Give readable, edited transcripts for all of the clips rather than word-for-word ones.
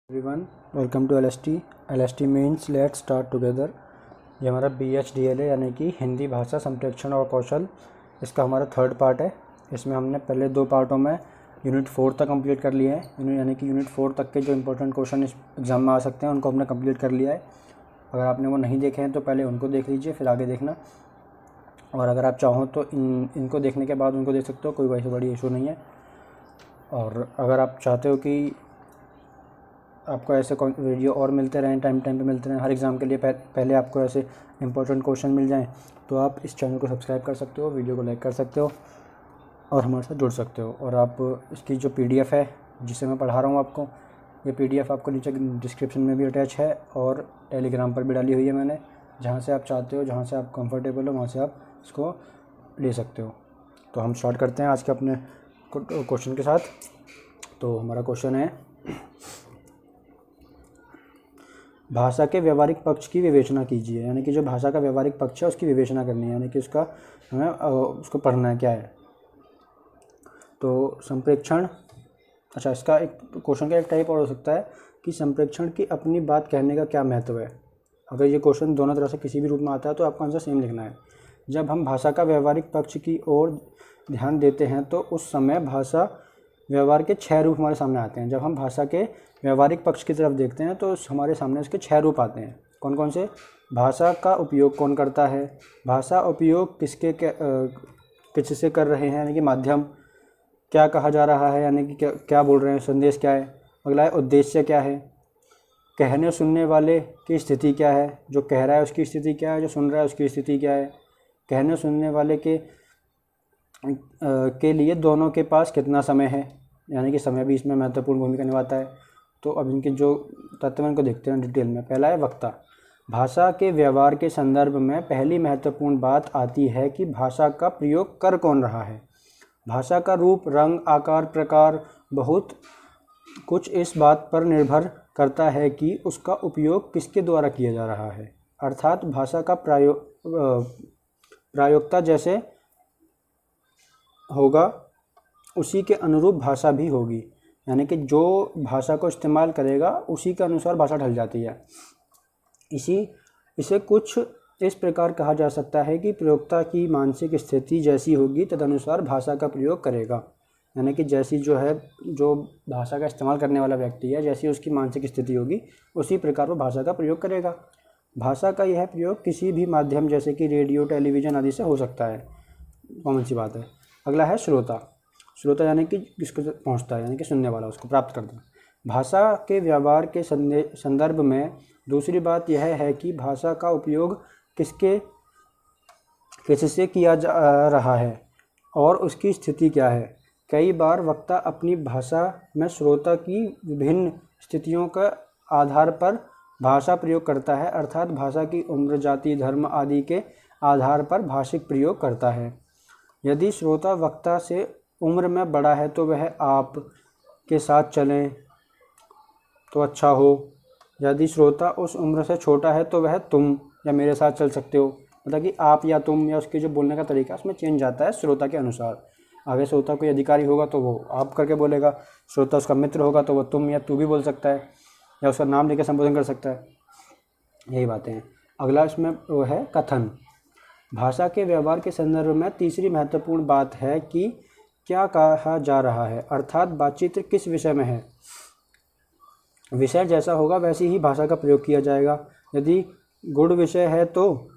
Everyone, welcome to LST. LST means let's start together. ये हमारा BHDL है, यानी कि हिंदी भाषा संप्रेक्षण और कौशल। इसका हमारा थर्ड पार्ट है। इसमें हमने पहले दो पार्टों में यूनिट 4 तक कंप्लीट कर लिए हैं। यानी कि यूनिट 4 तक के जो इंपॉर्टेंट क्वेश्चन इस एग्ज़ाम में आ सकते हैं उनको हमने कंप्लीट कर लिया है। अगर आपने वो नहीं देखे हैं तो पहले उनको देख लीजिए, फिर आगे देखना। और अगर आप चाहो तो इनको देखने के बाद उनको देख सकते हो, कोई वैसे बड़ी इशू नहीं है। और अगर आप चाहते हो कि आपको ऐसे वीडियो और मिलते रहें, टाइम पे मिलते रहें हर एग्ज़ाम के लिए, पहले आपको ऐसे इंपॉर्टेंट क्वेश्चन मिल जाएं, तो आप इस चैनल को सब्सक्राइब कर सकते हो, वीडियो को लाइक कर सकते हो और हमारे साथ जुड़ सकते हो। और आप इसकी जो PDF है जिसे मैं पढ़ा रहा हूँ आपको, ये PDF आपको नीचे डिस्क्रिप्शन में भी अटैच है और टेलीग्राम पर भी डाली हुई है मैंने। जहाँ से आप चाहते हो, जहाँ से आप कंफर्टेबल हो, वहाँ से आप इसको ले सकते हो। तो हम स्टार्ट करते हैं आज के अपने क्वेश्चन के साथ। तो हमारा क्वेश्चन है, भाषा के व्यवहारिक पक्ष की विवेचना कीजिए। यानी कि जो भाषा का व्यवहारिक पक्ष है उसकी विवेचना करनी है, यानी कि उसका हमें उसको पढ़ना है क्या है। तो संप्रेक्षण, अच्छा, इसका एक क्वेश्चन का एक टाइप और हो सकता है कि संप्रेक्षण की अपनी बात कहने का क्या महत्व है। अगर ये क्वेश्चन दोनों तरह से किसी भी रूप में आता है तो आपको आंसर सेम लिखना है। जब हम भाषा का व्यवहारिक पक्ष की ओर ध्यान देते हैं तो उस समय भाषा व्यवहार के 6 रूप हमारे सामने आते हैं। जब हम भाषा के व्यवहारिक पक्ष की तरफ देखते हैं तो हमारे सामने उसके 6 रूप आते हैं। कौन कौन से? भाषा का उपयोग कौन करता है, भाषा उपयोग किससे कर रहे हैं, यानी कि माध्यम, क्या कहा जा रहा है, यानी कि क्या बोल रहे हैं, संदेश क्या है। अगला है उद्देश्य क्या है, कहने सुनने वाले की स्थिति क्या है, जो कह रहा है उसकी स्थिति क्या है, जो सुन रहा है उसकी स्थिति क्या है। कहने सुनने वाले के लिए दोनों के पास कितना समय है, यानी कि समय भी इसमें महत्वपूर्ण भूमिका निभाता है। तो अब इनके जो तत्व हैं इनको देखते हैं डिटेल में। पहला है वक्ता। भाषा के व्यवहार के संदर्भ में पहली महत्वपूर्ण बात आती है कि भाषा का प्रयोग कर कौन रहा है। भाषा का रूप, रंग, आकार, प्रकार बहुत कुछ इस बात पर निर्भर करता है कि उसका उपयोग किसके द्वारा किया जा रहा है। अर्थात भाषा का प्रायोगिकता जैसे होगा उसी के अनुरूप भाषा भी होगी, यानी कि जो भाषा को इस्तेमाल करेगा उसी के अनुसार भाषा ढल जाती है। इसे कुछ इस प्रकार कहा जा सकता है कि प्रयोक्ता की मानसिक स्थिति जैसी होगी तदनुसार भाषा का प्रयोग करेगा। यानी कि जैसी जो भाषा का इस्तेमाल करने वाला व्यक्ति है, जैसी उसकी मानसिक स्थिति होगी उसी प्रकार वो भाषा का प्रयोग करेगा। भाषा का यह प्रयोग किसी भी माध्यम जैसे कि रेडियो, टेलीविज़न आदि से हो सकता है, कॉमन सी बात है। अगला है श्रोता। श्रोता यानी कि जिसको पहुंचता है, यानी कि सुनने वाला, उसको प्राप्त करता है। भाषा के व्यवहार के संदर्भ में दूसरी बात यह है कि भाषा का उपयोग किससे किया जा रहा है और उसकी स्थिति क्या है। कई बार वक्ता अपनी भाषा में श्रोता की विभिन्न स्थितियों के आधार पर भाषा प्रयोग करता है, अर्थात भाषा की उम्र, जाति, धर्म आदि के आधार पर भाषिक प्रयोग करता है। यदि श्रोता वक्ता से उम्र में बड़ा है तो वह आप के साथ चलें तो अच्छा हो। यदि श्रोता उस उम्र से छोटा है तो वह तुम या मेरे साथ चल सकते हो। मतलब कि आप या तुम या उसके जो बोलने का तरीका उसमें चेंज आता है श्रोता के अनुसार। आगे श्रोता कोई अधिकारी होगा तो वो आप करके बोलेगा, श्रोता उसका मित्र होगा तो वो तुम या तू भी बोल सकता है, या उसका नाम लेकर संबोधन कर सकता है। यही बातें हैं। अगला इसमें वो है कथन। भाषा के व्यवहार के संदर्भ में तीसरी महत्वपूर्ण बात है कि क्या कहा जा रहा है, अर्थात बातचीत किस विषय में है। विषय जैसा होगा वैसी ही भाषा का प्रयोग किया जाएगा। यदि गुड़ विषय है तो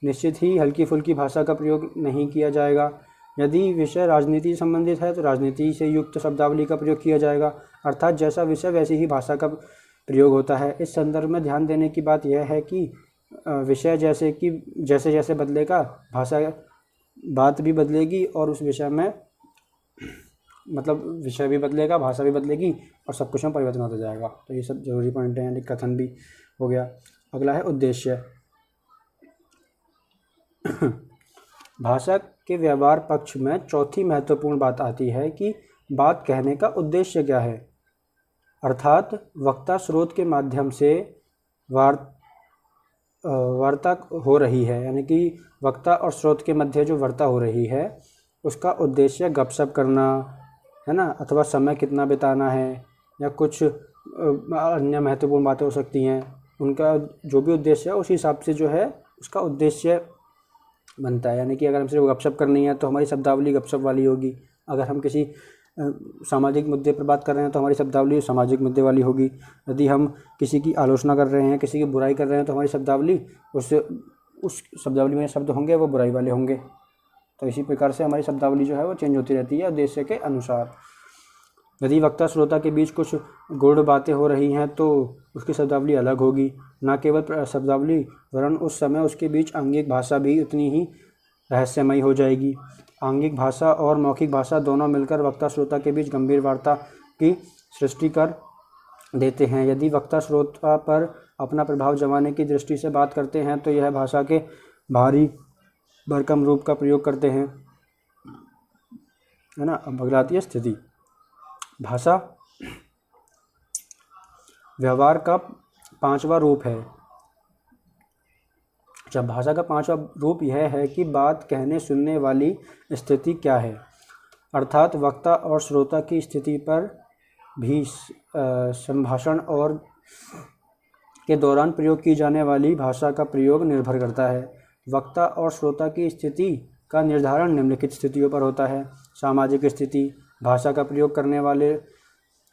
निश्चित ही हल्की फुल्की भाषा का प्रयोग नहीं किया जाएगा। यदि विषय राजनीति से संबंधित है तो राजनीति से युक्त शब्दावली का प्रयोग किया जाएगा। अर्थात जैसा विषय वैसी ही भाषा का प्रयोग होता है। इस संदर्भ में ध्यान देने की बात यह है कि विषय जैसे जैसे बदलेगा बात भी बदलेगी, और उस विषय में मतलब विषय भी बदलेगा, भाषा भी बदलेगी और सब कुछ में परिवर्तन होता जाएगा। तो ये सब जरूरी पॉइंट हैं, कथन भी हो गया। अगला है उद्देश्य। भाषा के व्यवहार पक्ष में चौथी महत्वपूर्ण बात आती है कि बात कहने का उद्देश्य क्या है। अर्थात वक्ता स्रोत के माध्यम से वार्ता हो रही है, यानी कि वक्ता और स्रोत के मध्य जो वार्ता हो रही है उसका उद्देश्य गपशप करना है ना, अथवा समय कितना बिताना है, या कुछ अन्य महत्वपूर्ण बातें हो सकती हैं। उनका जो भी उद्देश्य है उस हिसाब से जो है उसका उद्देश्य बनता है। यानी कि अगर हम सिर्फ गपशप करनी है तो हमारी शब्दावली गपशप वाली होगी। अगर हम किसी सामाजिक मुद्दे पर बात कर रहे हैं तो हमारी शब्दावली सामाजिक मुद्दे वाली होगी। यदि हम किसी की आलोचना कर रहे हैं, किसी की बुराई कर रहे हैं, तो हमारी शब्दावली उस शब्दावली में शब्द होंगे वो बुराई वाले होंगे। तो इसी प्रकार से हमारी शब्दावली जो है वो चेंज होती रहती है उद्देश्य के अनुसार। यदि वक्ता श्रोता के बीच कुछ गूढ़ बातें हो रही हैं तो उसकी शब्दावली अलग होगी। न केवल शब्दावली वरन उस समय उसके बीच आंगिक भाषा भी उतनी ही रहस्यमयी हो जाएगी। आंगिक भाषा और मौखिक भाषा दोनों मिलकर वक्ता श्रोता के बीच गंभीर वार्ता की सृष्टि कर देते हैं। यदि वक्ता श्रोता पर अपना प्रभाव जमाने की दृष्टि से बात करते हैं तो यह भाषा के भारी भरकम रूप का प्रयोग करते हैं, है ना। अब अगला आती है स्थिति। भाषा व्यवहार का पांचवा रूप है। जब भाषा का पांचवा रूप यह है कि बात कहने सुनने वाली स्थिति क्या है, अर्थात वक्ता और श्रोता की स्थिति पर भी संभाषण और के दौरान प्रयोग की जाने वाली भाषा का प्रयोग निर्भर करता है। वक्ता और श्रोता की स्थिति का निर्धारण निम्नलिखित स्थितियों पर होता है। सामाजिक स्थिति, भाषा का प्रयोग करने वाले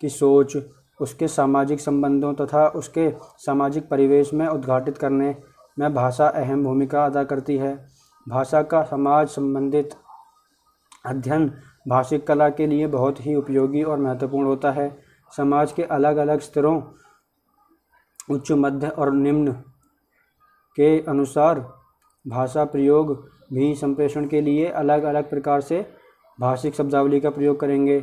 की सोच, उसके सामाजिक संबंधों तथा उसके सामाजिक परिवेश में उद्घाटित करने में भाषा अहम भूमिका अदा करती है। भाषा का समाज संबंधित अध्ययन भाषिक कला के लिए बहुत ही उपयोगी और महत्वपूर्ण होता है। समाज के अलग अलग स्तरों, उच्च, मध्य और निम्न के अनुसार भाषा प्रयोग भी संप्रेषण के लिए अलग अलग प्रकार से भाषिक शब्दावली का प्रयोग करेंगे।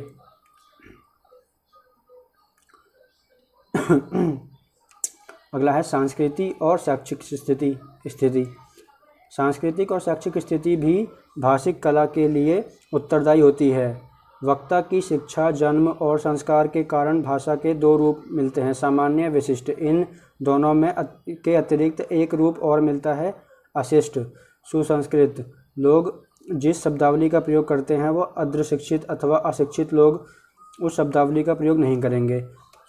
अगला है सांस्कृतिक और शैक्षिक स्थिति। सांस्कृतिक और शैक्षिक स्थिति भी भाषिक कला के लिए उत्तरदायी होती है। वक्ता की शिक्षा, जन्म और संस्कार के कारण भाषा के दो रूप मिलते हैं, सामान्य, विशिष्ट। इन दोनों में के अतिरिक्त एक रूप और मिलता है, अशिष्ट। सुसंस्कृत लोग जिस शब्दावली का प्रयोग करते हैं वो अर्ध शिक्षित अथवा अशिक्षित लोग उस शब्दावली का प्रयोग नहीं करेंगे।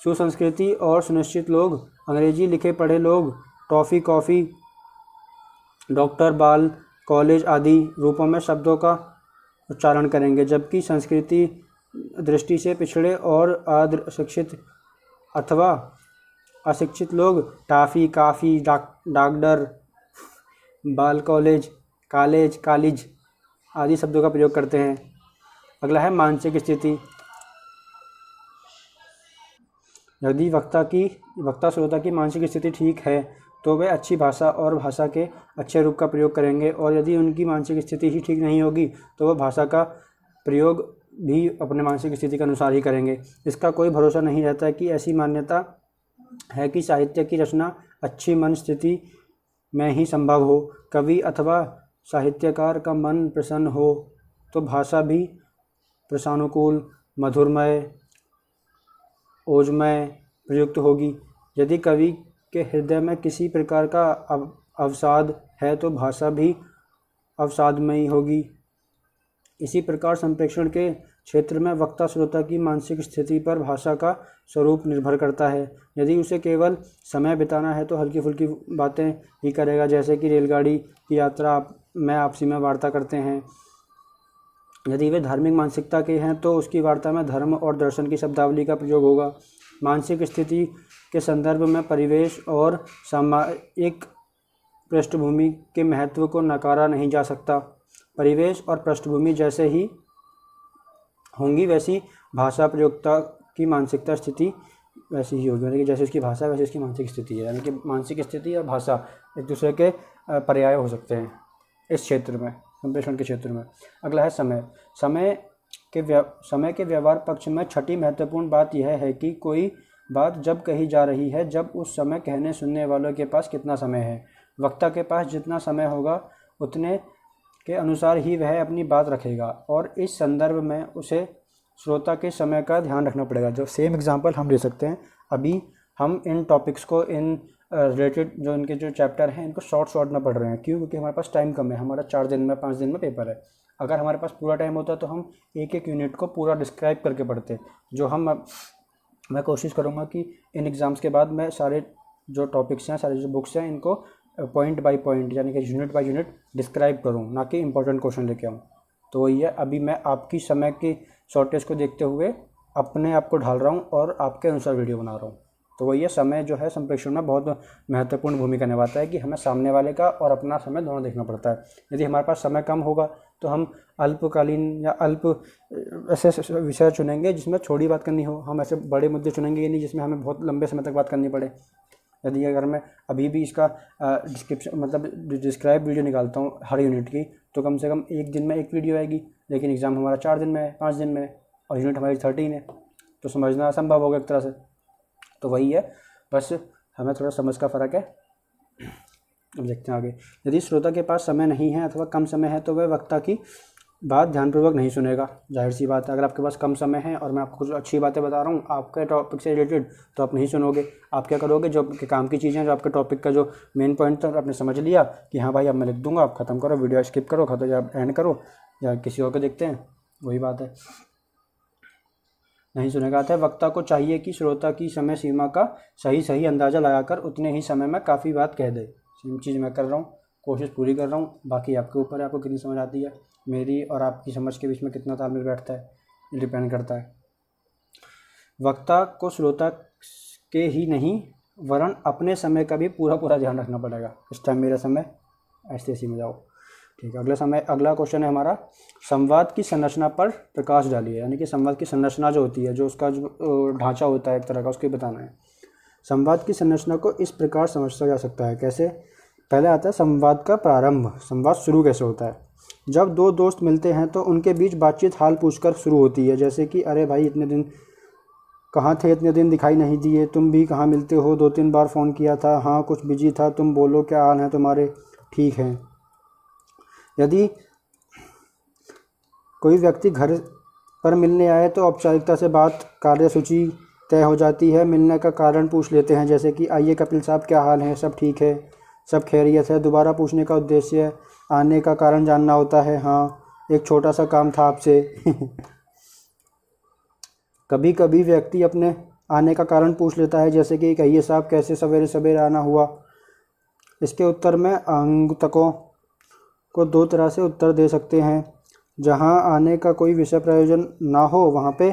सुसंस्कृति और सुनिश्चित लोग, अंग्रेजी लिखे पढ़े लोग टॉफ़ी, कॉफ़ी, डॉक्टर, बाल, कॉलेज आदि रूपों में शब्दों का उच्चारण करेंगे, जबकि संस्कृति दृष्टि से पिछड़े और अर्ध शिक्षित अथवा अशिक्षित लोग टाफ़ी, काफ़ी, डॉक्टर, बाल, कॉलेज, कॉलेज आदि शब्दों का प्रयोग करते हैं। अगला है मानसिक स्थिति। यदि वक्ता श्रोता की मानसिक स्थिति ठीक है तो वे अच्छी भाषा और भाषा के अच्छे रूप का प्रयोग करेंगे, और यदि उनकी मानसिक स्थिति ही ठीक नहीं होगी तो वह भाषा का प्रयोग भी अपने मानसिक स्थिति के अनुसार ही करेंगे। इसका कोई भरोसा नहीं रहता कि ऐसी मान्यता है कि साहित्य की रचना अच्छी मन स्थिति में ही संभव हो। कवि अथवा साहित्यकार का मन प्रसन्न हो तो भाषा भी प्रसन्नानुकूल, मधुरमय, ओजमय प्रयुक्त होगी। यदि कवि के हृदय में किसी प्रकार का अवसाद है तो भाषा भी अवसादमयी होगी। इसी प्रकार संप्रेषण के क्षेत्र में वक्ता श्रोता की मानसिक स्थिति पर भाषा का स्वरूप निर्भर करता है। यदि उसे केवल समय बिताना है तो हल्की फुल्की बातें ही करेगा, जैसे कि रेलगाड़ी की यात्रा में आपसी में वार्ता करते हैं। यदि वे धार्मिक मानसिकता के हैं तो उसकी वार्ता में धर्म और दर्शन की शब्दावली का प्रयोग होगा। मानसिक स्थिति के संदर्भ में परिवेश और सामाजिक पृष्ठभूमि के महत्व को नकारा नहीं जा सकता। परिवेश और पृष्ठभूमि जैसे ही होंगी वैसी भाषा प्रयोक्ता की मानसिकता स्थिति वैसी ही होगी, यानी कि जैसे उसकी भाषा वैसे उसकी मानसिक स्थिति है। यानी कि मानसिक स्थिति और भाषा एक दूसरे के पर्याय हो सकते हैं इस क्षेत्र में, संप्रेषण के क्षेत्र में। अगला है समय के व्यवहार पक्ष में छठी महत्वपूर्ण बात यह है कि कोई बात जब कही जा रही है जब उस समय कहने सुनने वालों के पास कितना समय है। वक्ता के पास जितना समय होगा उतने के अनुसार ही वह अपनी बात रखेगा, और इस संदर्भ में उसे श्रोता के समय का ध्यान रखना पड़ेगा। जो सेम एग्जांपल हम ले सकते हैं, अभी हम इन टॉपिक्स को इन रिलेटेड जो इनके जो चैप्टर हैं इनको शॉर्ट में पढ़ रहे हैं। क्यों? क्योंकि हमारे पास टाइम कम है, हमारा 4 दिन में 5 दिन में पेपर है। अगर हमारे पास पूरा टाइम होता तो हम एक एक यूनिट को पूरा डिस्क्राइब करके पढ़ते। जो हम मैं कोशिश करूँगा कि इन एग्ज़ाम्स के बाद मैं सारे जो टॉपिक्स हैं, सारी जो बुक्स हैं, इनको पॉइंट बाय पॉइंट यानी कि यूनिट बाय यूनिट डिस्क्राइब करूँ, ना कि इंपॉर्टेंट क्वेश्चन लेके आऊँ। तो वही है, अभी मैं आपकी समय की शॉर्टेज को देखते हुए अपने आप को ढाल रहा हूँ और आपके अनुसार वीडियो बना रहा हूँ। तो वही है, समय जो है संप्रेषण में बहुत महत्वपूर्ण भूमिका निभाता है कि हमें सामने वाले का और अपना समय दोनों देखना पड़ता है। यदि हमारे पास समय कम होगा तो हम अल्पकालीन या अल्प ऐसे विषय चुनेंगे जिसमें छोटी बात करनी हो, हम ऐसे बड़े मुद्दे चुनेंगे नहीं जिसमें हमें बहुत लंबे समय तक बात करनी पड़े। यदि अगर मैं अभी भी इसका डिस्क्रिप्शन मतलब डिस्क्राइब वीडियो निकालता हूँ हर यूनिट की, तो कम से कम एक दिन में एक वीडियो आएगी, लेकिन एग्ज़ाम हमारा 4 दिन में है, 5 दिन में है, और यूनिट हमारी 13 है, तो समझना असंभव होगा एक तरह से। तो वही है, बस हमें थोड़ा समझ का फ़र्क है। अब देखते हैं आगे। यदि श्रोता के पास समय नहीं है अथवा कम समय है तो वह वक्ता की बात ध्यानपूर्वक नहीं सुनेगा। जाहिर सी बात है, अगर आपके पास कम समय है और मैं आपको कुछ अच्छी बातें बता रहा हूँ आपके टॉपिक से रिलेटेड, तो आप नहीं सुनोगे। आप क्या करोगे, जो आपके काम की चीज़ें, जो आपके टॉपिक का जो मेन पॉइंट था आपने समझ लिया कि हाँ भाई अब मैं लिख दूंगा, आप ख़त्म करो, वीडियो स्किप करो, खत्म या एंड करो, या किसी और को देखते हैं। वही बात है, नहीं सुनेगा। आता है, वक्ता को चाहिए कि श्रोता की समय सीमा का सही अंदाज़ा लगाकर उतने ही समय में काफ़ी बात कह दे। सेम चीज़ मैं कर रहा हूँ, कोशिश पूरी कर रहा हूँ, बाकी आपके ऊपर है, आपको कितनी समझ आती है। मेरी और आपकी समझ के बीच में कितना तालमेल बैठता है, ये डिपेंड करता है। वक्ता को श्रोता के ही नहीं वरन अपने समय का भी पूरा ध्यान रखना पड़ेगा। इस टाइम मेरा समय, ऐसे में जाओ। ठीक है, अगला क्वेश्चन है हमारा, संवाद की संरचना पर प्रकाश डालिए। यानी कि संवाद की संरचना जो होती है, जो उसका जो ढांचा होता है एक तरह का, उसको बताना है। संवाद की संरचना को इस प्रकार समझा जा सकता है। कैसे? पहले आता है संवाद का प्रारंभ। संवाद शुरू कैसे होता है? जब दो दोस्त मिलते हैं तो उनके बीच बातचीत हाल पूछकर शुरू होती है। जैसे कि अरे भाई इतने दिन कहाँ थे, इतने दिन दिखाई नहीं दिए, तुम भी कहाँ मिलते हो, 2-3 बार फ़ोन किया था, हाँ कुछ बिजी था, तुम बोलो क्या हाल है तुम्हारे, ठीक है। यदि कोई व्यक्ति घर पर मिलने आए तो औपचारिकता से बात कार्यसूची तय हो जाती है। मिलने का कारण पूछ लेते हैं, जैसे कि आइए कपिल साहब क्या हाल है, सब ठीक है, सब खैरियत है। दोबारा पूछने का उद्देश्य आने का कारण जानना होता है, हाँ एक छोटा सा काम था आपसे। कभी कभी व्यक्ति अपने आने का कारण पूछ लेता है, जैसे कि कहिए साहब कैसे सवेरे सवेरे आना हुआ। इसके उत्तर में आगंतुकों को 2 तरह से उत्तर दे सकते हैं। जहां आने का कोई विषय प्रयोजन ना हो वहां पे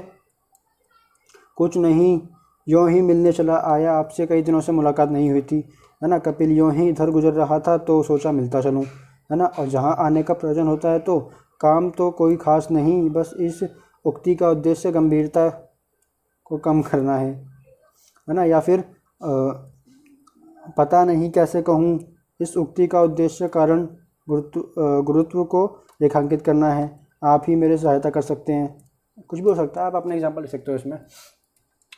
कुछ नहीं, यूँ ही मिलने चला आया, आपसे कई दिनों से मुलाकात नहीं हुई थी, है ना, कपिल यूँ ही इधर गुजर रहा था तो सोचा मिलता चलूँ, है ना। और जहाँ आने का प्रयोजन होता है तो काम तो कोई ख़ास नहीं, बस इस उक्ति का उद्देश्य गंभीरता को कम करना है ना। या फिर पता नहीं कैसे कहूँ, इस उक्ति का उद्देश्य कारण गुरुत्व को रेखांकित करना है, आप ही मेरे सहायता कर सकते हैं। कुछ भी हो सकता है, आप अपने एग्जाम्पल लिख सकते हो, इसमें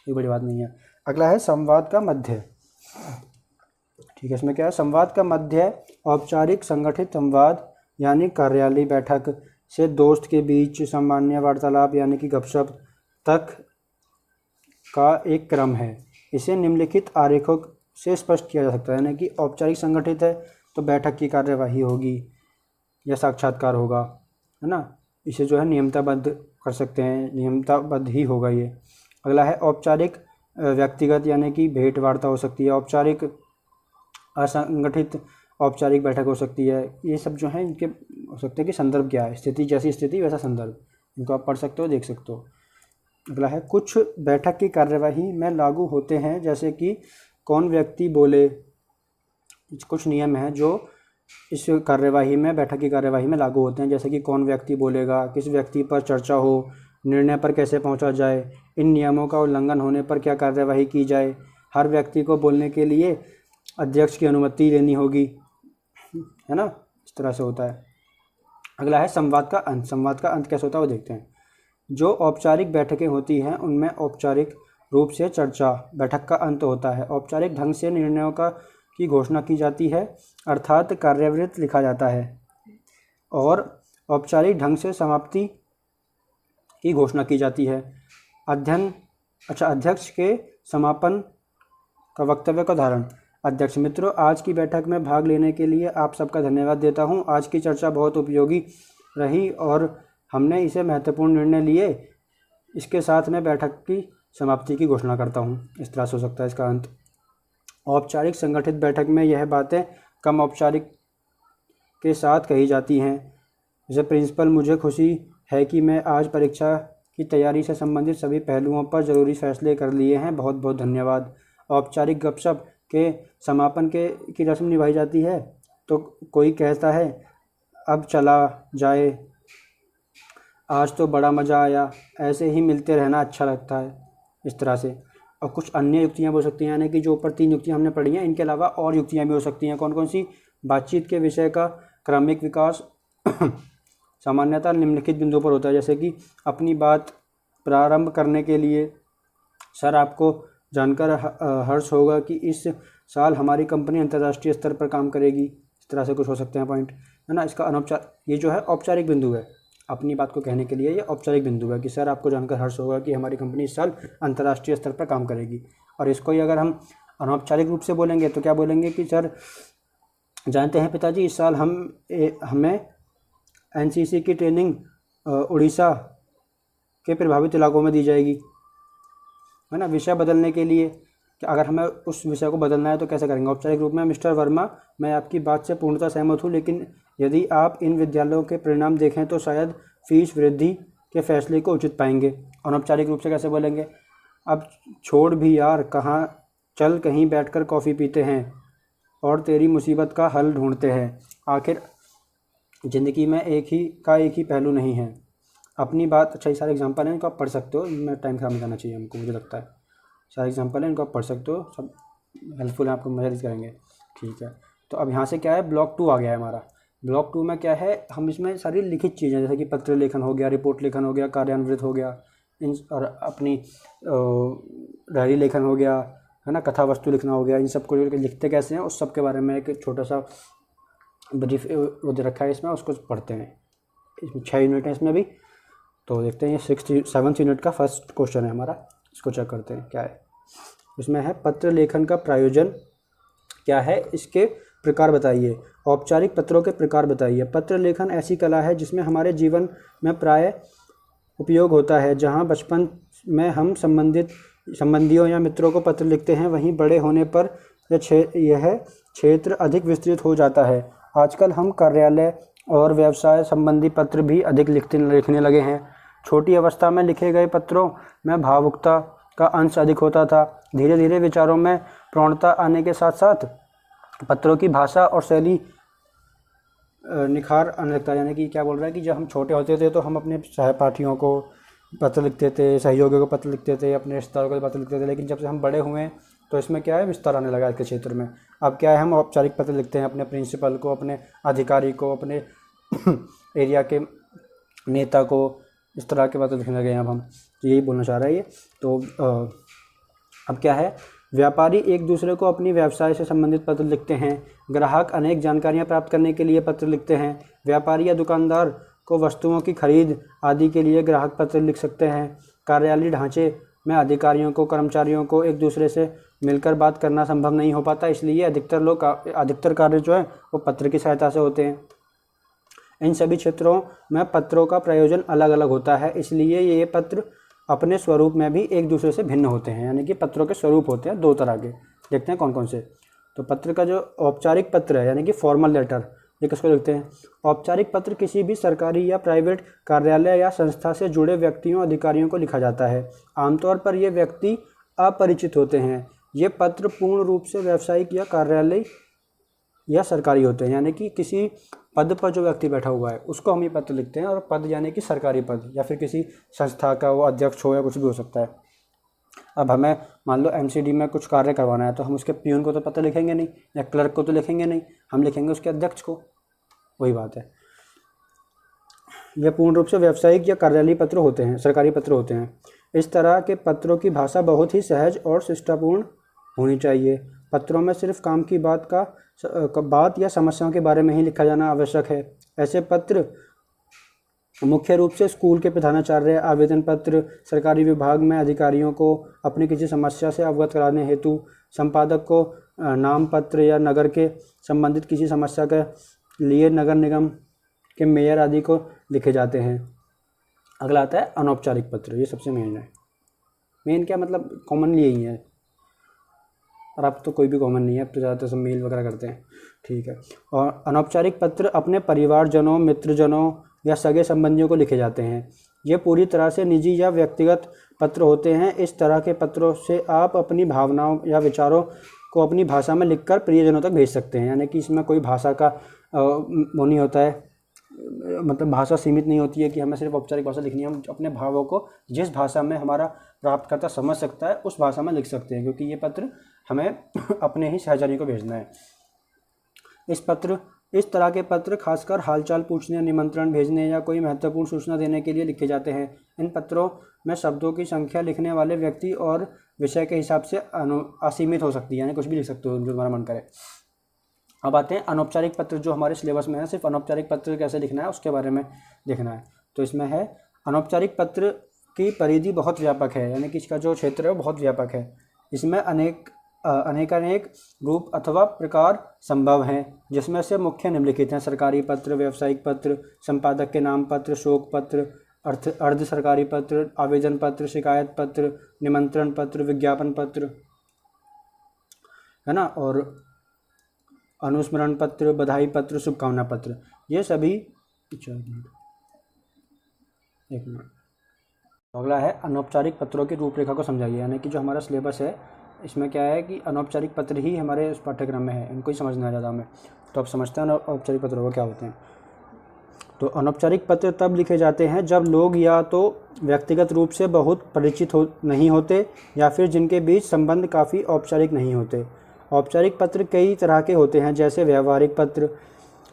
ये बड़ी बात नहीं है। अगला है संवाद का मध्य। ठीक है, इसमें क्या है, संवाद का मध्य औपचारिक संगठित संवाद यानी कार्यालय बैठक से दोस्त के बीच सामान्य वार्तालाप यानी कि गपशप तक का एक क्रम है। इसे निम्नलिखित आरेखों से स्पष्ट किया जा सकता है। यानी कि औपचारिक संगठित है तो बैठक की कार्यवाही होगी या साक्षात्कार होगा, है ना। इसे जो है नियमितबद्ध कर सकते हैं, नियमितबद्ध ही होगा ये। अगला है औपचारिक व्यक्तिगत यानी कि भेंट वार्ता हो सकती है। औपचारिक असंगठित औपचारिक बैठक हो सकती है। ये सब जो है इनके हो सकते हैं कि संदर्भ क्या है, स्थिति जैसी स्थिति वैसा संदर्भ, इनको आप पढ़ सकते हो, देख सकते हो। अगला है कुछ बैठक की कार्यवाही में लागू होते हैं, जैसे कि कौन व्यक्ति बोले। कुछ नियम हैं जो इस कार्यवाही में, बैठक की कार्यवाही में लागू होते हैं, जैसे कि कौन व्यक्ति बोलेगा, किस व्यक्ति पर चर्चा हो, निर्णय पर कैसे पहुंचा जाए, इन नियमों का उल्लंघन होने पर क्या कार्यवाही की जाए, हर व्यक्ति को बोलने के लिए अध्यक्ष की अनुमति लेनी होगी, है ना। इस तरह से होता है। अगला है संवाद का अंत। संवाद का अंत कैसे होता है वो देखते हैं। जो औपचारिक बैठकें होती हैं उनमें औपचारिक रूप से चर्चा बैठक का अंत होता है। औपचारिक ढंग से निर्णयों की घोषणा की जाती है, अर्थात कार्यवृत्त लिखा जाता है, और औपचारिक ढंग से समाप्ति की घोषणा की जाती है। अध्यक्ष के समापन का वक्तव्य का धारण। अध्यक्ष, मित्रों, आज की बैठक में भाग लेने के लिए आप सबका धन्यवाद देता हूं। आज की चर्चा बहुत उपयोगी रही और हमने इसे महत्वपूर्ण निर्णय लिए। इसके साथ मैं बैठक की समाप्ति की घोषणा करता हूँ। इस तरह से हो सकता है इसका अंत। औपचारिक संगठित बैठक में यह बातें कम औपचारिक के साथ कही जाती हैं। जैसे प्रिंसिपल, मुझे खुशी है कि मैं आज परीक्षा की तैयारी से संबंधित सभी पहलुओं पर ज़रूरी फैसले कर लिए हैं। बहुत बहुत धन्यवाद। औपचारिक गपशप के समापन की रस्म निभाई जाती है। तो कोई कहता है अब चला जाए, आज तो बड़ा मज़ा आया, ऐसे ही मिलते रहना अच्छा लगता है, इस तरह से। और कुछ अन्य युक्तियाँ हो सकती हैं, यानी कि जो ऊपर 3 युक्तियाँ हमने पढ़ी हैं, इनके अलावा और युक्तियाँ भी हो सकती हैं। कौन कौन सी? बातचीत के विषय का क्रमिक विकास सामान्यतः निम्नलिखित बिंदुओं पर होता है, जैसे कि अपनी बात प्रारंभ करने के लिए, सर आपको जानकर हर्ष होगा कि इस साल हमारी कंपनी अंतर्राष्ट्रीय स्तर पर काम करेगी। इस तरह से कुछ हो सकते हैं पॉइंट, है ना। इसका ये जो है औपचारिक बिंदु है, अपनी बात को कहने के लिए ये औपचारिक बिंदु है कि सर आपको जानकर हर्ष होगा कि हमारी कंपनी इस साल अंतर्राष्ट्रीय स्तर पर काम करेगी। और इसको ही अगर हम अनौपचारिक रूप से बोलेंगे तो क्या बोलेंगे कि सर जानते हैं पिताजी, इस साल हमें एनसीसी की ट्रेनिंग उड़ीसा के प्रभावित इलाकों में दी जाएगी, है ना। विषय बदलने के लिए कि अगर हमें उस विषय को बदलना है तो कैसे करेंगे? औपचारिक रूप में, मिस्टर वर्मा, मैं आपकी बात से पूर्णतः सहमत हूँ, लेकिन यदि आप इन विद्यालयों के परिणाम देखें तो शायद फीस वृद्धि के फैसले को उचित पाएंगे। अनौपचारिक रूप से कैसे बोलेंगे? अब छोड़ भी यार, चल कहीं बैठकर कॉफ़ी पीते हैं और तेरी मुसीबत का हल ढूंढते हैं। आखिर ज़िंदगी में एक ही पहलू नहीं है। अपनी बात। अच्छा, ये सारे एग्जाम्पल हैं, इनको आप पढ़ सकते हो। मैं टाइम खराब नहीं करना चाहिए हमको, मुझे लगता है सारे एग्जाम्पल हैं, इनको आप पढ़ सकते हो, सब हेल्पफुल है, आपको मदद करेंगे। ठीक है, तो अब यहाँ से क्या है, ब्लॉक 2 आ गया है हमारा। ब्लॉक 2 में क्या है, हम इसमें सारी लिखित चीज़ें, जैसे कि पत्र लेखन हो गया, रिपोर्ट लेखन हो गया, कार्यान्वित हो गया, इन और अपनी डायरी लेखन हो गया, है ना, कथा वस्तु लिखना हो गया, इन सबको लिखते कैसे हैं उस सब के बारे में एक छोटा सा ब्रीफ वो दे रखा है इसमें, उसको पढ़ते हैं। इसमें 6 यूनिट है इसमें भी, तो देखते हैं। ये 7th यूनिट का फर्स्ट क्वेश्चन है हमारा, इसको चेक करते हैं क्या है। इसमें है पत्र लेखन का प्रयोजन क्या है, इसके प्रकार बताइए। औपचारिक पत्रों के प्रकार बताइए। पत्र लेखन ऐसी कला है जिसमें हमारे जीवन में प्राय उपयोग होता है। जहाँ बचपन में हम संबंधियों या मित्रों को पत्र लिखते हैं, वहीं बड़े होने पर यह क्षेत्र अधिक विस्तृत हो जाता है। आजकल हम कार्यालय और व्यवसाय संबंधी पत्र भी अधिक लिखने लगे हैं। छोटी अवस्था में लिखे गए पत्रों में भावुकता का अंश अधिक होता था। धीरे धीरे विचारों में प्रौढ़ता आने के साथ साथ पत्रों की भाषा और शैली निखार आने लगता है। यानी कि क्या बोल रहा है कि जब हम छोटे होते थे तो हम अपने सहपाठियों को पत्र लिखते थे, सहयोगियों को पत्र लिखते थे, अपने रिश्तेदारों को पत्र लिखते थे, लेकिन जब से हम बड़े हुए तो इसमें क्या है, विस्तार आने लगा इसके क्षेत्र में। अब क्या है, हम औपचारिक पत्र लिखते हैं अपने प्रिंसिपल को, अपने अधिकारी को, अपने एरिया के नेता को, इस तरह के पत्र लिखने लगे हैं अब हम। तो यही बोलना चाह रहा है ये। तो अब क्या है, व्यापारी एक दूसरे को अपनी व्यवसाय से संबंधित पत्र लिखते हैं। ग्राहक अनेक जानकारियां प्राप्त करने के लिए पत्र लिखते हैं। व्यापारी या दुकानदार को वस्तुओं की खरीद आदि के लिए ग्राहक पत्र लिख सकते हैं। कार्यालयीय ढांचे में अधिकारियों को, कर्मचारियों को एक दूसरे से मिलकर बात करना संभव नहीं हो पाता, इसलिए अधिकतर कार्य जो है वो पत्र की सहायता से होते हैं। इन सभी क्षेत्रों में पत्रों का प्रयोजन अलग अलग होता है, इसलिए ये पत्र अपने स्वरूप में भी एक दूसरे से भिन्न होते हैं। यानी कि पत्रों के स्वरूप होते हैं 2 तरह के। देखते हैं कौन कौन से। तो पत्र का जो औपचारिक पत्र है, यानी कि फॉर्मल लेटर, ये किसको लिखते हैं? औपचारिक पत्र किसी भी सरकारी या प्राइवेट कार्यालय या संस्था से जुड़े व्यक्तियों, अधिकारियों को लिखा जाता है। आमतौर पर ये व्यक्ति अपरिचित होते हैं। ये पत्र पूर्ण रूप से व्यावसायिक या कार्यालय या सरकारी होते हैं, यानी कि किसी पद पर जो व्यक्ति बैठा हुआ है उसको हम ये पत्र लिखते हैं। और पद यानी कि सरकारी पद, या फिर किसी संस्था का वो अध्यक्ष हो या कुछ भी हो सकता है। अब हमें मान लो एमसीडी में कुछ कार्य करवाना है, तो हम उसके पियून को तो पत्र लिखेंगे नहीं, या क्लर्क को तो लिखेंगे नहीं, हम लिखेंगे उसके अध्यक्ष को। वही बात है। यह पूर्ण रूप से व्यावसायिक या कार्यालयीय पत्र होते हैं, सरकारी पत्र होते हैं। इस तरह के पत्रों की भाषा बहुत ही सहज और शिष्टापूर्ण होनी चाहिए। पत्रों में सिर्फ काम की बात या समस्याओं के बारे में ही लिखा जाना आवश्यक है। ऐसे पत्र मुख्य रूप से स्कूल के प्रधानाचार्य, आवेदन पत्र, सरकारी विभाग में अधिकारियों को अपनी किसी समस्या से अवगत कराने हेतु, संपादक को नाम पत्र, या नगर के संबंधित किसी समस्या के लिए नगर निगम के मेयर आदि को लिखे जाते हैं। अगला आता है अनौपचारिक पत्र। ये सबसे मेन है, मेन क्या मतलब कॉमनली यही है, और अब तो कोई भी कॉमन नहीं है, अब तो ज़्यादातर सब मेल वगैरह करते हैं, ठीक है। और अनौपचारिक पत्र अपने परिवारजनों, मित्रजनों या सगे संबंधियों को लिखे जाते हैं। ये पूरी तरह से निजी या व्यक्तिगत पत्र होते हैं। इस तरह के पत्रों से आप अपनी भावनाओं या विचारों को अपनी भाषा में लिखकर प्रियजनों तक भेज सकते हैं। यानी कि इसमें कोई भाषा का वो नहीं होता है, मतलब भाषा सीमित नहीं होती है कि हमें सिर्फ औपचारिक भाषा लिखनी है। हम अपने भावों को जिस भाषा में हमारा प्राप्तकर्ता समझ सकता है उस भाषा में लिख सकते हैं, क्योंकि ये पत्र हमें अपने ही सहचर्य को भेजना है। इस तरह के पत्र खासकर हालचाल पूछने, निमंत्रण भेजने या कोई महत्वपूर्ण सूचना देने के लिए लिखे जाते हैं। इन पत्रों में शब्दों की संख्या लिखने वाले व्यक्ति और विषय के हिसाब से असीमित हो सकती है, यानी कुछ भी लिख सकते हो जो तुम्हारा मन करे। अब आते हैं अनौपचारिक पत्र जो हमारे सिलेबस में है, सिर्फ अनौपचारिक पत्र कैसे लिखना है उसके बारे में देखना है। तो इसमें है अनौपचारिक पत्र की परिधि बहुत व्यापक है, यानी कि इसका जो क्षेत्र है वो बहुत व्यापक है। इसमें अनेक रूप अथवा प्रकार संभव हैं, जिसमें से मुख्य निम्नलिखित हैं: सरकारी पत्र, व्यावसायिक पत्र, संपादक के नाम पत्र, शोक पत्र, अर्ध सरकारी पत्र, आवेदन पत्र, शिकायत पत्र, निमंत्रण पत्र, विज्ञापन पत्र, है ना, और अनुस्मरण पत्र, बधाई पत्र, शुभकामना पत्र। ये सभी एक मिनट। अगला है अनौपचारिक पत्रों की रूपरेखा को समझाइए, यानी कि जो हमारा सिलेबस है इसमें क्या है कि अनौपचारिक पत्र ही हमारे उस पाठ्यक्रम में है, इनको ही समझना है ज़्यादा हमें। तो आप समझते हैं अनौपचारिक पत्रों को क्या होते हैं। तो अनौपचारिक पत्र तब लिखे जाते हैं जब लोग या तो व्यक्तिगत रूप से बहुत परिचित नहीं होते या फिर जिनके बीच संबंध काफ़ी औपचारिक नहीं होते। औपचारिक पत्र कई तरह के होते हैं, जैसे व्यवहारिक पत्र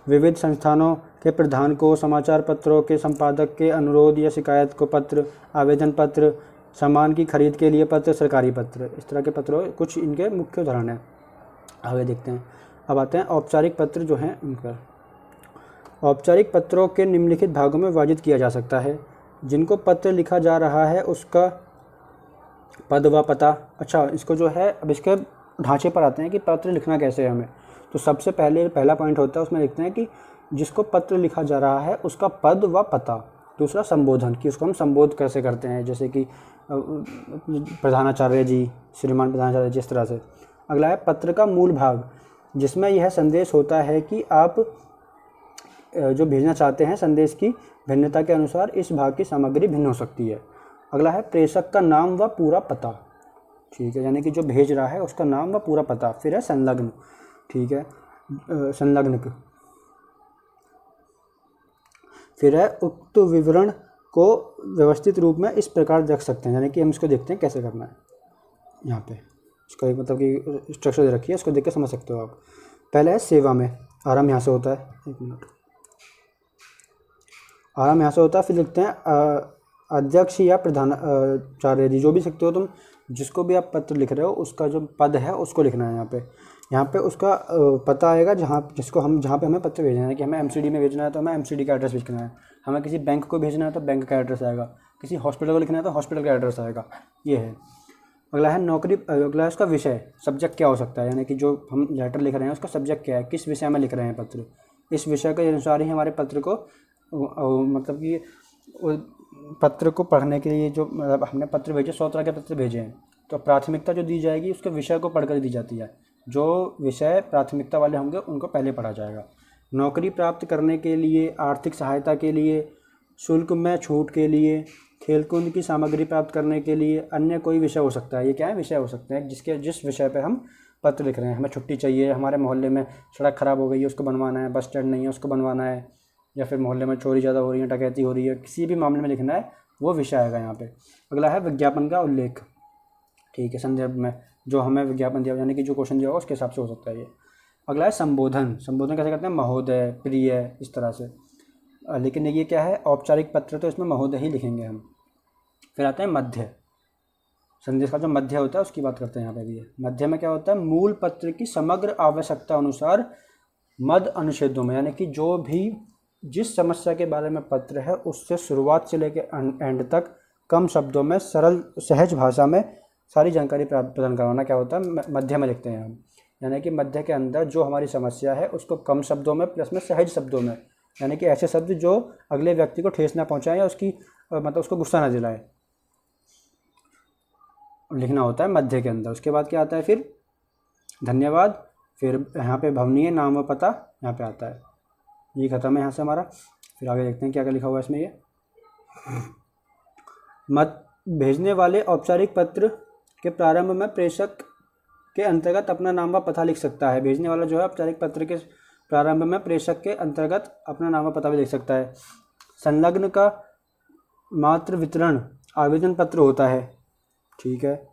विविध संस्थानों के प्रधान को, समाचार पत्रों के संपादक के अनुरोध या शिकायत को पत्र, आवेदन पत्र, सामान की खरीद के लिए पत्र, सरकारी पत्र। इस तरह के पत्रों कुछ इनके मुख्य उदाहरण हैं। आगे देखते हैं। अब आते हैं औपचारिक पत्र जो हैं इनका। औपचारिक पत्रों के निम्नलिखित भागों में विभाजित किया जा सकता है। जिनको पत्र लिखा जा रहा है उसका पद व पता। अच्छा, इसको जो है अब इसके ढांचे पर आते हैं कि पत्र लिखना कैसे है हमें। तो सबसे पहला पॉइंट होता है, उसमें लिखते हैं कि जिसको पत्र लिखा जा रहा है उसका पद व पता। दूसरा संबोधन, कि उसको हम संबोध कैसे करते हैं, जैसे कि प्रधानाचार्य जी, श्रीमान प्रधानाचार्य जी, इस तरह से। अगला है पत्र का मूल भाग, जिसमें यह संदेश होता है कि आप जो भेजना चाहते हैं संदेश की भिन्नता के अनुसार इस भाग की सामग्री भिन्न हो सकती है। अगला है प्रेषक का नाम व पूरा पता, ठीक है, यानी कि जो भेज रहा है उसका नाम व पूरा पता। फिर है संलग्न, ठीक है, संलग्न। फिर है उक्त विवरण को व्यवस्थित रूप में इस प्रकार रख सकते हैं, यानी कि हम इसको देखते हैं कैसे करना है। यहाँ पे इसका एक मतलब कि स्ट्रक्चर दे रखी है, इसको देख के समझ सकते हो आप। पहले है सेवा में, आराम यहाँ से होता है, एक मिनट, आराम यहाँ से होता है। फिर लिखते हैं अध्यक्ष या प्रधानाचार्य जी, जो भी सकते हो तुम, जिसको भी आप पत्र लिख रहे हो उसका जो पद है उसको लिखना है यहाँ पे उसका पता आएगा जहाँ पे हमें पत्र भेजना है। कि हमें एमसीडी में भेजना है तो हमें एमसीडी का एड्रेस लिखना है, हमें किसी बैंक को भेजना है तो बैंक का एड्रेस आएगा, किसी हॉस्पिटल को लिखना है तो हॉस्पिटल का एड्रेस आएगा, ये है। अगला है नौकरी, अगला है उसका विषय, सब्जेक्ट क्या हो सकता है, यानी कि जो हम लेटर लिख रहे हैं उसका सब्जेक्ट क्या है, किस विषय में लिख रहे हैं पत्र। इस विषय के अनुसार ही हमारे पत्र को मतलब कि पत्र को पढ़ने के लिए जो मतलब हमने पत्र भेजे, 100 तरह के पत्र भेजे हैं, तो प्राथमिकता जो दी जाएगी उसके विषय को पढ़कर दी जाती है। जो विषय प्राथमिकता वाले होंगे उनको पहले पढ़ा जाएगा। नौकरी प्राप्त करने के लिए, आर्थिक सहायता के लिए, शुल्क में छूट के लिए, खेलकूद की सामग्री प्राप्त करने के लिए, अन्य कोई विषय हो सकता है। ये क्या है, विषय हो सकते हैं जिस विषय पे हम पत्र लिख रहे हैं। हमें छुट्टी चाहिए, हमारे मोहल्ले में सड़क ख़राब हो गई है उसको बनवाना है, बस स्टैंड नहीं है उसको बनवाना है, या फिर मोहल्ले में चोरी ज़्यादा हो रही है, डकैती हो रही है, किसी भी मामले में लिखना है, वो विषय आएगा यहाँ पे। अगला है विज्ञापन का उल्लेख, ठीक है, संदर्भ में जो हमें विज्ञापन दिया, यानी कि जो क्वेश्चन दिया होगा उसके हिसाब से हो सकता है ये। अगला है संबोधन, संबोधन कैसे करते हैं, महोदय, प्रिय, इस तरह से। लेकिन ये क्या है, औपचारिक पत्र, तो इसमें महोदय ही लिखेंगे हम। फिर आते हैं मध्य, संदेश का जो मध्य होता है उसकी बात करते हैं यहाँ पे भी। मध्य में क्या होता है, मूल पत्र की समग्र आवश्यकता अनुसार मध्य अनुच्छेदों में, यानी कि जो भी जिस समस्या के बारे में पत्र है उससे शुरुआत से लेकर एंड तक कम शब्दों में सरल सहज भाषा में सारी जानकारी प्रदान करवाना क्या होता है, मध्य में लिखते हैं हम। यानी कि मध्य के अंदर जो हमारी समस्या है उसको कम शब्दों में प्लस में सहज शब्दों में, यानी कि ऐसे शब्द जो अगले व्यक्ति को ठेस ना पहुंचाएं या उसकी मतलब उसको गुस्सा ना दिलाए। लिखना होता है मध्य के अंदर। उसके बाद क्या आता है फिर धन्यवाद, फिर यहाँ पे भवनीय नाम व पता यहाँ पे आता है। ये ख़त्म है यहाँ से हमारा। फिर आगे देखते हैं क्या क्या लिखा हुआ है इसमें। ये मत भेजने वाले औपचारिक पत्र के प्रारंभ में प्रेषक के अंतर्गत अपना नाम व पता लिख सकता है। भेजने वाला जो है औपचारिक पत्र के प्रारंभ में प्रेषक के अंतर्गत अपना नाम व पता भी लिख सकता है। संलग्न का मात्र वितरण आवेदन पत्र होता है, ठीक है।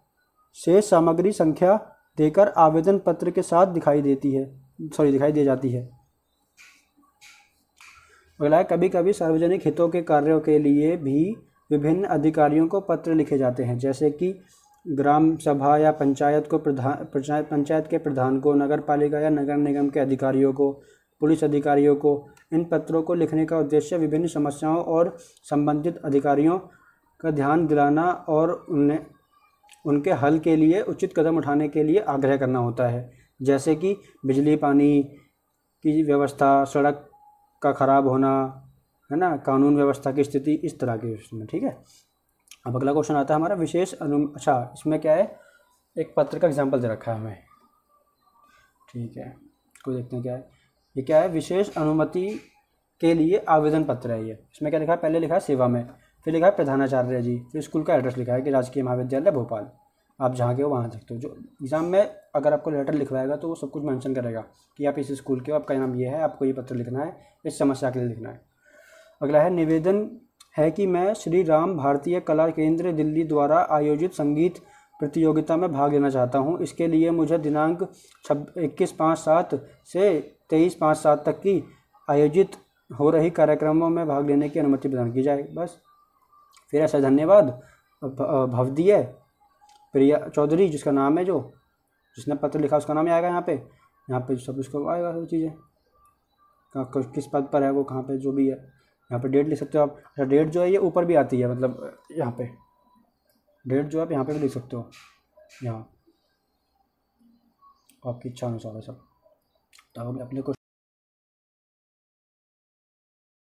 शेष सामग्री संख्या देकर आवेदन पत्र के साथ दिखाई दे जाती है। अगला है कभी कभी सार्वजनिक हितों के कार्यों के लिए भी विभिन्न अधिकारियों को पत्र लिखे जाते हैं, जैसे कि ग्राम सभा या पंचायत के प्रधान को, नगर पालिका या नगर निगम के अधिकारियों को, पुलिस अधिकारियों को। इन पत्रों को लिखने का उद्देश्य विभिन्न समस्याओं और संबंधित अधिकारियों का ध्यान दिलाना और उनके हल के लिए उचित कदम उठाने के लिए आग्रह करना होता है, जैसे कि बिजली पानी की व्यवस्था, सड़क का ख़राब होना, है ना, कानून व्यवस्था की स्थिति, इस तरह के उसमें, ठीक है। अब अगला क्वेश्चन आता है हमारा विशेष अच्छा, इसमें क्या है, एक पत्र का एग्जाम्पल दे रखा है हमें, ठीक है। कोई देखते हैं क्या है ये, क्या है, विशेष अनुमति के लिए आवेदन पत्र है ये। इसमें क्या लिखा है, पहले लिखा है सेवा में, फिर लिखा है प्रधानाचार्य जी, फिर स्कूल का एड्रेस लिखा है कि राजकीय महाविद्यालय भोपाल, आप जहाँ के हो वहाँ सकते हो। जो एग्ज़ाम में अगर आपको लेटर लिखवाएगा तो वो सब कुछ मेंशन करेगा कि आप इस स्कूल के हो, आपका नाम ये है, आपको ये पत्र लिखना है, इस समस्या के लिए लिखना है। अगला है निवेदन है कि मैं श्री राम भारतीय कला केंद्र दिल्ली द्वारा आयोजित संगीत प्रतियोगिता में भाग लेना चाहता हूँ। इसके लिए मुझे दिनांक 21/5/7 से 23/5/7 तक की आयोजित हो रही कार्यक्रमों में भाग लेने की अनुमति प्रदान की जाए, बस। फिर ऐसा धन्यवाद भवदीय प्रिया चौधरी, जिसका नाम है, जिसने पत्र लिखा उसका नाम आएगा यहाँ पे सब उसको आएगा, सब चीज़ें किस पद पर है वो, कहाँ पे, जो भी है। यहाँ पे डेट लिख सकते हो आप। अच्छा, डेट जो है ये ऊपर भी आती है, मतलब यहाँ पे डेट जो आप यहाँ पे भी लिख सकते हो, यहाँ आपकी इच्छा अनुसार है सब। तो अब अपने को